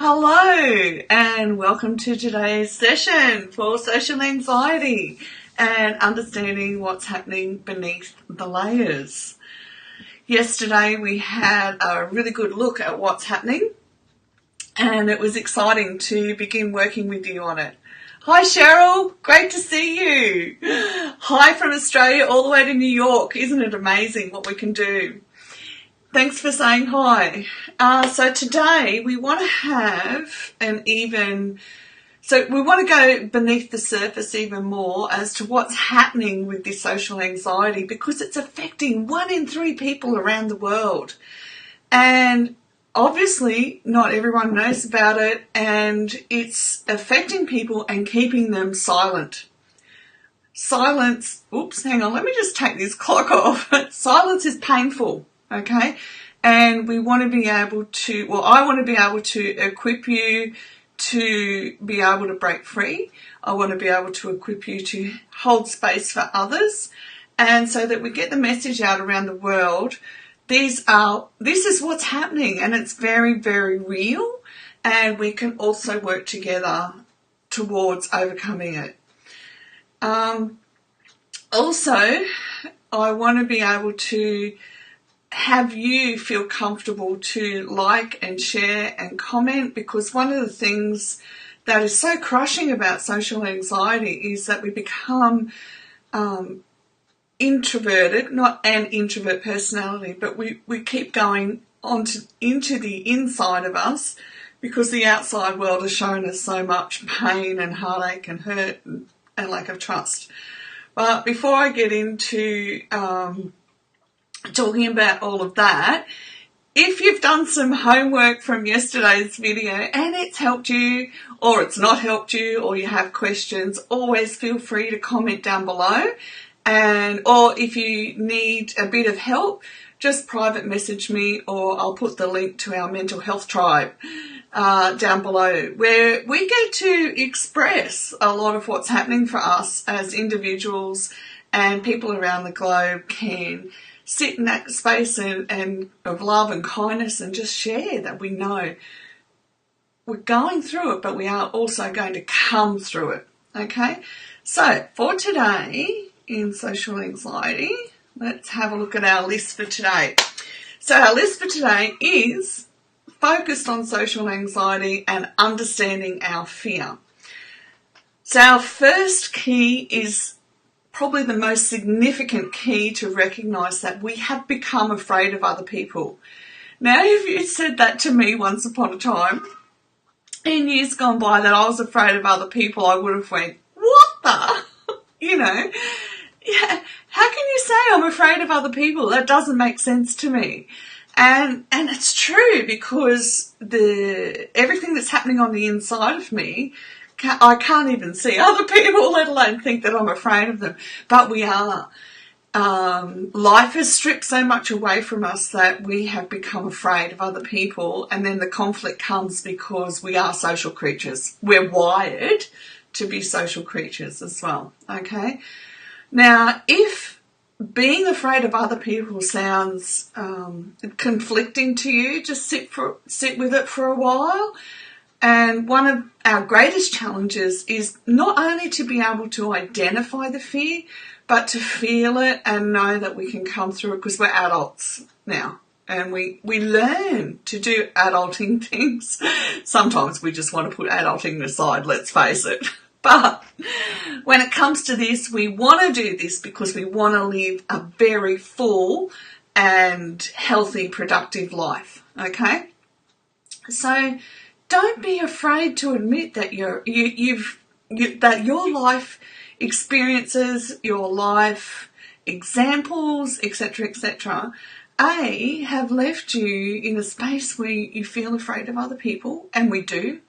Hello and welcome to today's session for social anxiety and understanding what's happening beneath the layers. Yesterday we had a really good look at what's happening and it was exciting to begin working with you on it. Hi Cheryl, great to see you. Hi from Australia all the way to New York. Isn't it amazing what we can do? Thanks for saying hi. So today we want to have we want to go beneath the surface even more as to what's happening with this social anxiety, because it's affecting 1 in 3 people around the world. And obviously not everyone knows about it, and it's affecting people and keeping them silent. Silence, hang on, let me just take this clock off. Silence is painful. Okay, and we want to be able to, I want to be able to equip you to be able to break free. I want to be able to equip you to hold space for others, and so that we get the message out around the world. This is what's happening, and it's very, very real, and we can also work together towards overcoming it. Also, I want to be able to have you feel comfortable to like and share and comment, because one of the things that is so crushing about social anxiety is that we become introverted, not an introvert personality, but we keep going into the inside of us because the outside world has shown us so much pain and heartache and hurt and lack of trust. But before I get into talking about all of that, if you've done some homework from yesterday's video and it's helped you or it's not helped you or you have questions, always feel free to comment down below. Or if you need a bit of help, just private message me, or I'll put the link to our mental health tribe down below, where we get to express a lot of what's happening for us as individuals, and people around the globe can sit in that space and of love and kindness and just share that we know we're going through it, but we are also going to come through it. Okay, so for today in social anxiety, let's have a look at our list for today. So our list for today is focused on social anxiety and understanding our fear. So our first key is probably the most significant key to recognise that we have become afraid of other people. Now, if you said that to me once upon a time, in years gone by, that I was afraid of other people, I would have went, what the? Yeah, how can you say I'm afraid of other people? That doesn't make sense to me. And it's true, because everything that's happening on the inside of me, I can't even see other people, let alone think that I'm afraid of them. But we are. Life has stripped so much away from us that we have become afraid of other people. And then the conflict comes because we are social creatures. We're wired to be social creatures as well. Okay. Now, if being afraid of other people sounds conflicting to you, just sit with it for a while. And one of our greatest challenges is not only to be able to identify the fear, but to feel it and know that we can come through it, because we're adults now. And we learn to do adulting things. Sometimes we just want to put adulting aside, let's face it. But when it comes to this, we want to do this because we want to live a very full and healthy, productive life. Okay? So don't be afraid to admit that that your life experiences, your life examples, etc., have left you in a space where you feel afraid of other people, and we do.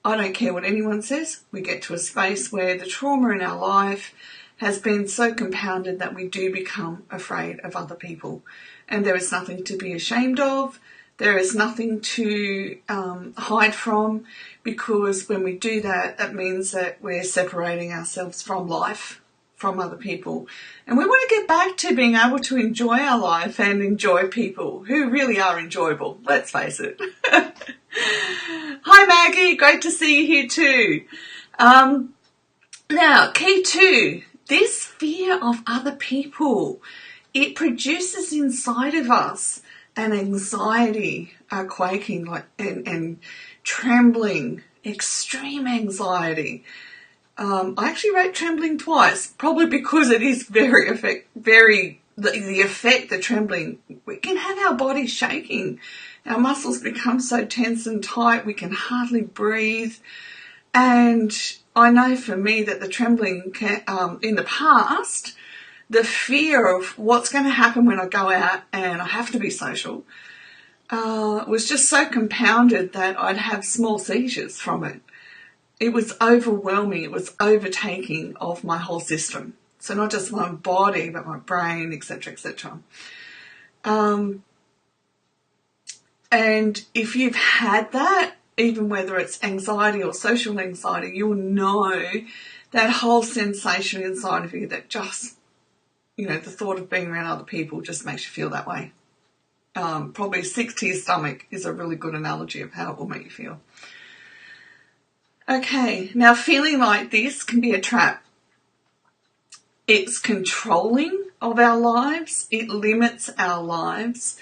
I don't care what anyone says. We get to a space where the trauma in our life has been so compounded that we do become afraid of other people. And there is nothing to be ashamed of. There is nothing to hide from, because when we do that, that means that we're separating ourselves from life, from other people. And we want to get back to being able to enjoy our life and enjoy people who really are enjoyable. Let's face it. Hi Maggie, great to see you here too. Now, key 2, this fear of other people. It produces inside of us an anxiety, a quaking and trembling, extreme anxiety. I actually wrote trembling twice, probably because it is the effect, the trembling. We can have our body shaking. Our muscles become so tense and tight, we can hardly breathe. And I know for me that the trembling in the past, the fear of what's going to happen when I go out and I have to be social, was just so compounded that I'd have small seizures from it. It was overwhelming. It was overtaking of my whole system. So not just my body, but my brain, etc., etc. And if you've had that, even whether it's anxiety or social anxiety, you'll know that whole sensation inside of you that just, the thought of being around other people just makes you feel that way. Probably sick to your stomach is a really good analogy of how it will make you feel. Okay, now feeling like this can be a trap. It's controlling of our lives, it limits our lives,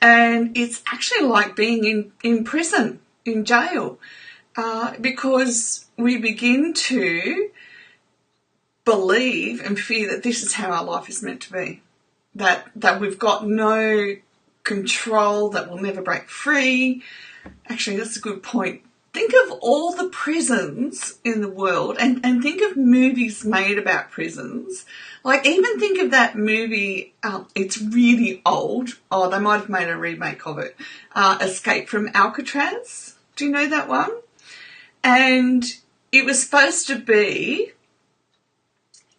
and it's actually like being in prison, in jail, because we begin to believe and fear that this is how our life is meant to be, that we've got no control, that we'll never break free. Actually, that's a good point. Think of all the prisons in the world and think of movies made about prisons. Like, even think of that movie, it's really old. Oh, they might have made a remake of it. Escape from Alcatraz. Do you know that one? And it was supposed to be,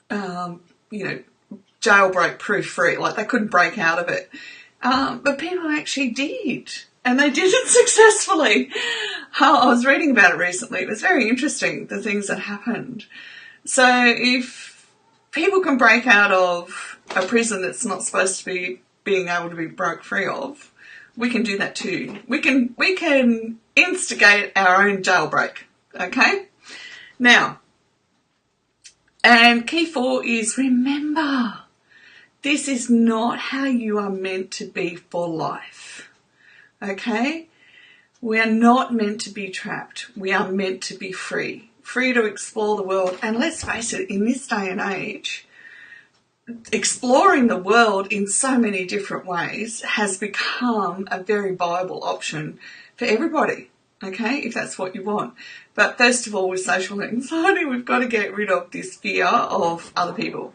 jailbreak proof free. Like, they couldn't break out of it. But people actually did. And they did it successfully. I was reading about it recently. It was very interesting, the things that happened. So if people can break out of a prison that's not supposed to be being able to be broke free of, we can do that too. We can instigate our own jailbreak. Okay? Now, and key 4 is remember, this is not how you are meant to be for life. Okay? We are not meant to be trapped. We are meant to be free. Free to explore the world. And let's face it, in this day and age, exploring the world in so many different ways has become a very viable option for everybody. Okay? If that's what you want. But first of all, with social anxiety, we've got to get rid of this fear of other people.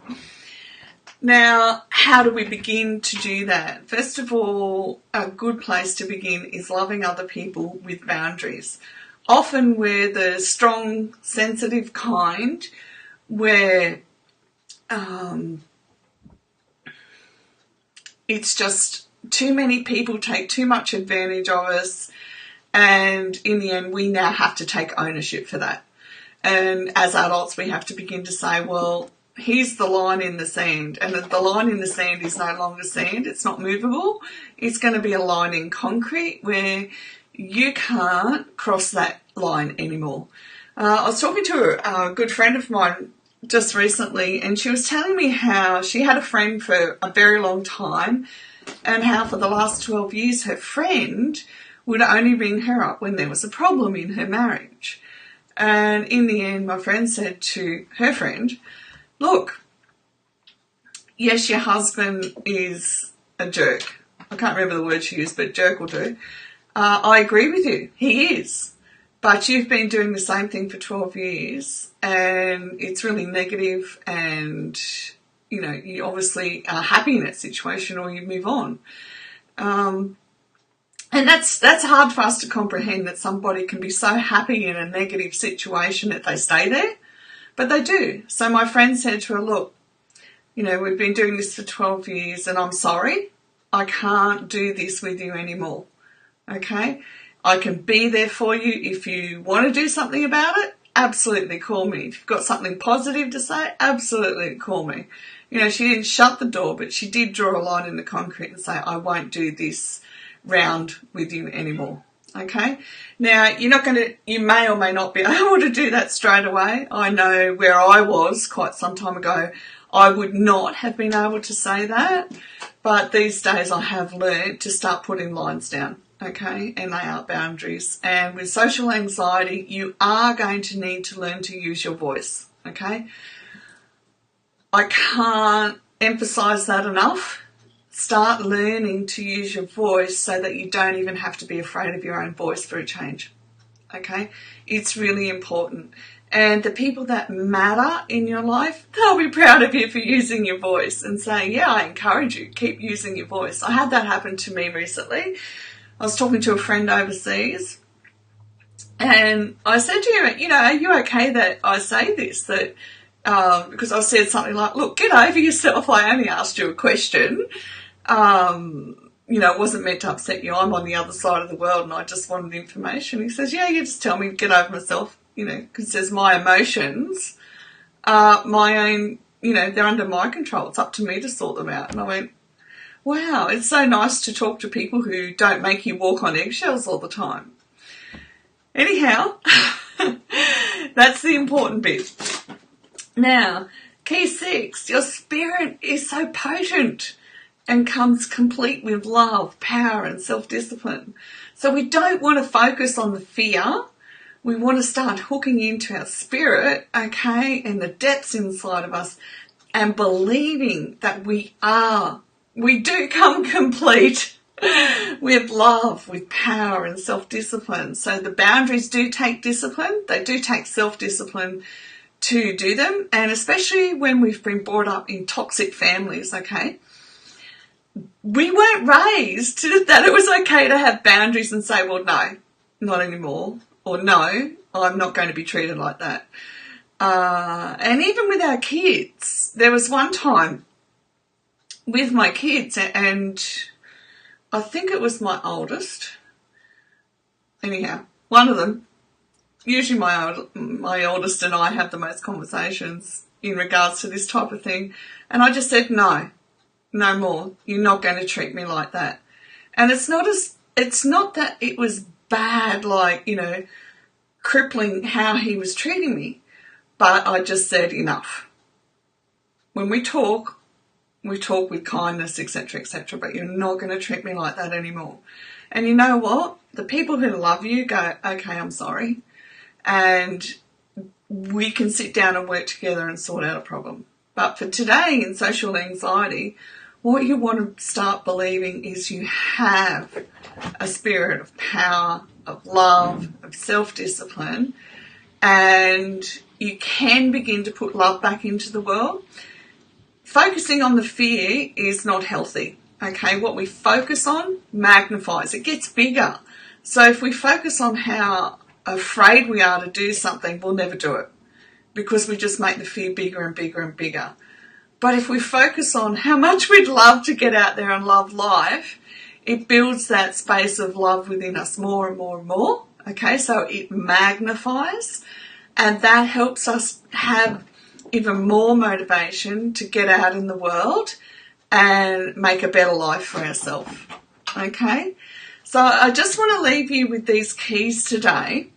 Now, how do we begin to do that? First of all, a good place to begin is loving other people with boundaries. Often we're the strong, sensitive kind where it's just too many people take too much advantage of us, and in the end we now have to take ownership for that. And as adults we have to begin to say, well, here's the line in the sand, and the line in the sand is no longer sand, it's not movable, it's going to be a line in concrete where you can't cross that line anymore. I was talking to a good friend of mine just recently, and she was telling me how she had a friend for a very long time, and how for the last 12 years her friend would only ring her up when there was a problem in her marriage. And in the end, my friend said to her friend, look, yes, your husband is a jerk. I can't remember the word she used, but jerk will do. I agree with you. He is. But you've been doing the same thing for 12 years and it's really negative, and, you obviously are happy in that situation or you move on. And that's hard for us to comprehend, that somebody can be so happy in a negative situation that they stay there. But they do. So my friend said to her, look, we've been doing this for 12 years and I'm sorry. I can't do this with you anymore. Okay? I can be there for you if you want to do something about it. absolutely call me. If you've got something positive to say, absolutely call me. You know, she didn't shut the door, but she did draw a line in the concrete and say, I won't do this round with you anymore. Okay? Now, you may or may not be able to do that straight away. I know where I was quite some time ago, I would not have been able to say that. But these days I have learned to start putting lines down. Okay? And they are boundaries. And with social anxiety, you are going to need to learn to use your voice. Okay? I can't emphasize that enough. Start learning to use your voice so that you don't even have to be afraid of your own voice for a change. Okay? It's really important. And the people that matter in your life, they'll be proud of you for using your voice and saying, yeah, I encourage you, keep using your voice. I had that happen to me recently. I was talking to a friend overseas and I said to him, you know, are you okay that I say this? That because I said something like, look, get over yourself. I only asked you a question. You know, it wasn't meant to upset you. I'm on the other side of the world and I just wanted information. He says, yeah, you just tell me to get over myself, you know, because there's my emotions are my own, you know, they're under my control. It's up to me to sort them out. And I went, wow, it's so nice to talk to people who don't make you walk on eggshells all the time. Anyhow, that's the important bit. Now, key 6, your spirit is so potent and comes complete with love, power and self-discipline. So we don't want to focus on the fear. We want to start hooking into our spirit, okay, and the depths inside of us and believing that we do come complete with love, with power and self-discipline. So the boundaries do take discipline. They do take self-discipline to do them, and especially when we've been brought up in toxic families, okay? We weren't raised that it was okay to have boundaries and say, well, no, not anymore, or no, I'm not going to be treated like that. And even with our kids, there was one time with my kids, and I think it was my oldest, anyhow, one of them. Usually my oldest and I have the most conversations in regards to this type of thing. And I just said, no more. You're not going to treat me like that. And it's not that it was bad, like, you know, crippling how he was treating me. But I just said, enough. When we talk with kindness, etc., etc., but you're not going to treat me like that anymore. And you know what? The people who love you go, okay, I'm sorry. And we can sit down and work together and sort out a problem. But for today in social anxiety, what you want to start believing is you have a spirit of power, of love, of self-discipline, and you can begin to put love back into the world. Focusing on the fear is not healthy. Okay, what we focus on magnifies. It gets bigger. So if we focus on how afraid we are to do something, we'll never do it because we just make the fear bigger and bigger and bigger. But if we focus on how much we'd love to get out there and love life, it builds that space of love within us more and more and more. Okay, so it magnifies, and that helps us have even more motivation to get out in the world and make a better life for ourselves. Okay, so I just want to leave you with these keys today,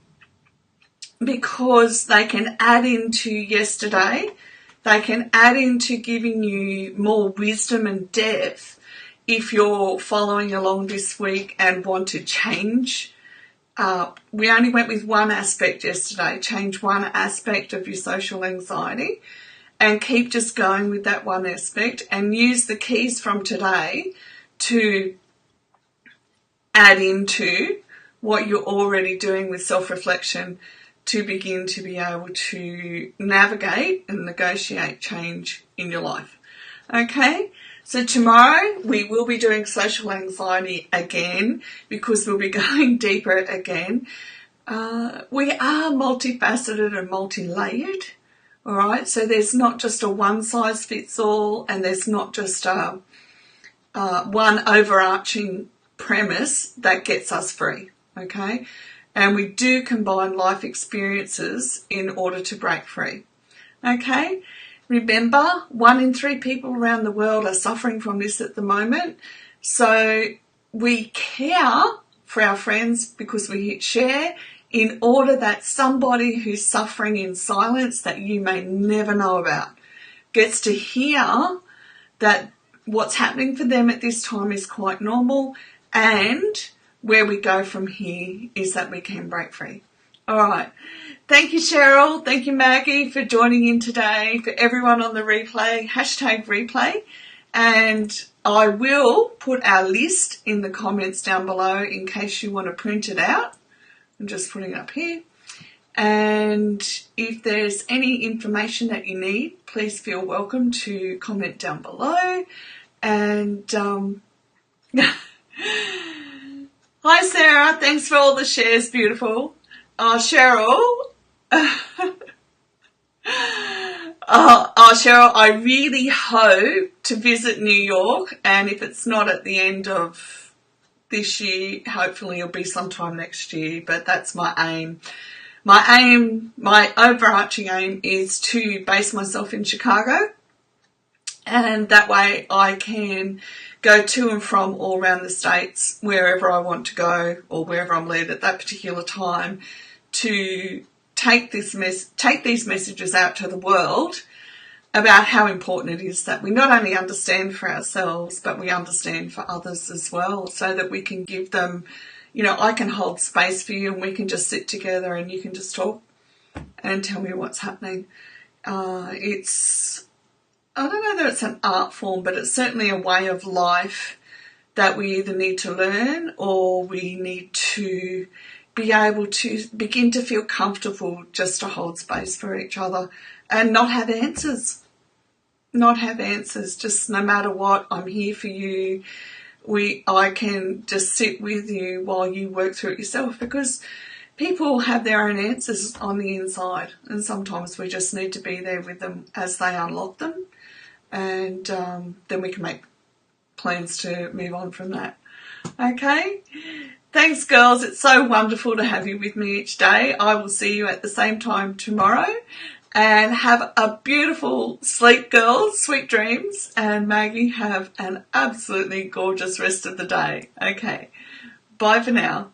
because they can add into yesterday. They can add into giving you more wisdom and depth if you're following along this week and want to change. We only went with one aspect yesterday. Change one aspect of your social anxiety and keep just going with that one aspect, and use the keys from today to add into what you're already doing with self-reflection to begin to be able to navigate and negotiate change in your life. Okay, so tomorrow we will be doing social anxiety again, because we'll be going deeper again. We are multifaceted and multi-layered, all right? So there's not just a one-size-fits-all, and there's not just one overarching premise that gets us free, okay? And we do combine life experiences in order to break free. Okay? Remember, 1 in 3 people around the world are suffering from this at the moment. So we care for our friends because we hit share in order that somebody who's suffering in silence that you may never know about gets to hear that what's happening for them at this time is quite normal, and where we go from here is that we can break free. All right. Thank you, Cheryl. Thank you, Maggie, for joining in today. For everyone on the replay, #replay. And I will put our list in the comments down below in case you want to print it out. I'm just putting it up here. And if there's any information that you need, please feel welcome to comment down below. And hi, Sarah. Thanks for all the shares. Beautiful. Cheryl. Cheryl, I really hope to visit New York, and if it's not at the end of this year, hopefully it'll be sometime next year, but that's my aim. My overarching aim is to base myself in Chicago, and that way I can go to and from all around the States, wherever I want to go or wherever I'm led at that particular time, to take these messages out to the world about how important it is that we not only understand for ourselves, but we understand for others as well, so that we can give them, I can hold space for you and we can just sit together and you can just talk and tell me what's happening. I don't know that it's an art form, but it's certainly a way of life that we either need to learn or we need to be able to begin to feel comfortable just to hold space for each other and not have answers. Just no matter what, I'm here for you. I can just sit with you while you work through it yourself, because people have their own answers on the inside, and sometimes we just need to be there with them as they unlock them, and then we can make plans to move on from that. Okay? Thanks, girls. It's so wonderful to have you with me each day. I will see you at the same time tomorrow. And have a beautiful sleep, girls. Sweet dreams. And Maggie, have an absolutely gorgeous rest of the day. Okay. Bye for now.